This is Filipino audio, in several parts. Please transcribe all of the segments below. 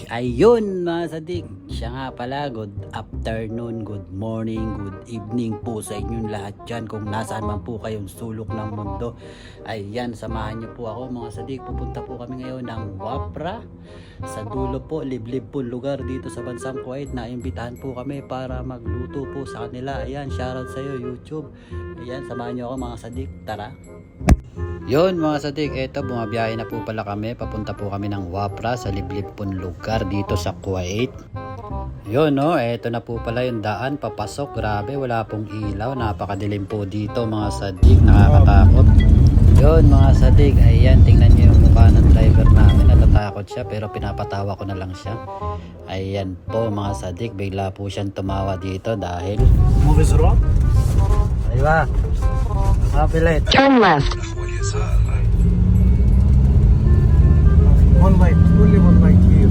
Ayun mga sadik, siya nga pala, good afternoon, good morning, good evening po sa inyong lahat dyan kung nasaan man po kayong sulok ng mundo. Ayan, samahan niyo po ako mga sadik, pupunta po kami ngayon ng Wapra. Sa dulo po, liblib po lugar dito sa bansang Kuwait. Naimbitahan po kami para magluto po sa kanila. Ayan, shoutout sa iyo YouTube. Ayan, samahan niyo ako mga sadik, tara. Yon mga sadik, eto bumabiyahe na po pala kami. Papunta po kami ng Wapra sa liblib pong lugar dito sa Kuwait. Yon no, eto na po pala yung daan papasok. Grabe, wala pong ilaw. Napakadilim po dito mga sadik, nakakatakot. Yon mga sadik, ayan, tingnan niyo yung mukha ng driver namin. Natatakot siya pero pinapatawa ko na lang siya. Ayan po mga sadik, bigla po siyang tumawa dito dahil Move is wrong. aywa, mapilit. Turn left. One light, only one light here.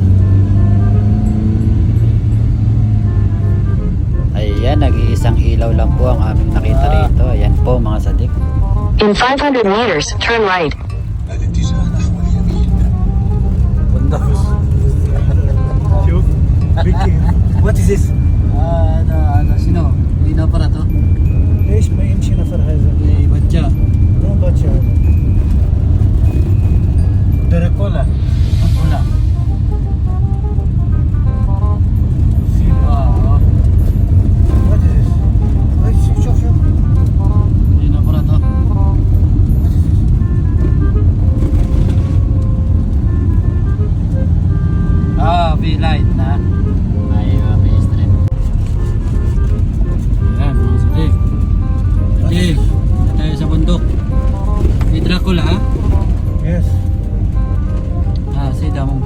Ayan, nag-iisang ilaw lang po ang aming nakita rito. Ayan po mga sadik. In 500 meters, turn right. شوف بكي. What is this? Sino? Lina para to? ليش ما يمشي نفر هذا؟ Batya. مو باتشا هذا. دركولا. Wala. What is this? Ay, شوف شوف. Lina para to? V-light na. Ay, V-strip. Ayan, mga sadik. Sadik, na tayo sa bundok. Si Dracula, ha? Yes. Si Damong.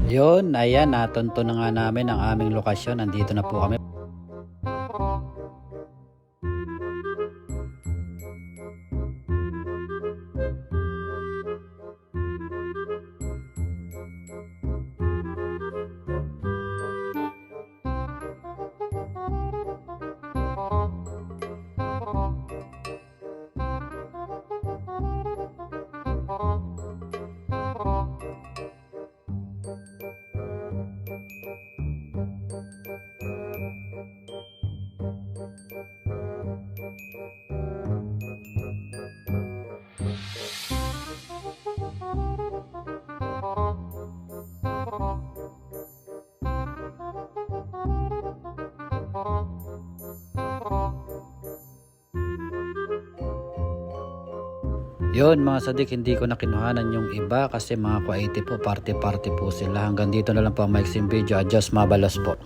Yun, ayan, natunto na nga namin ang aming lokasyon. Nandito na po kami. Yun mga sadik, hindi ko na kinuhanan yung iba kasi mga Kuwaiti po, party po sila. Hanggang dito na lang po ang maiksing video. Adios, mabalos po.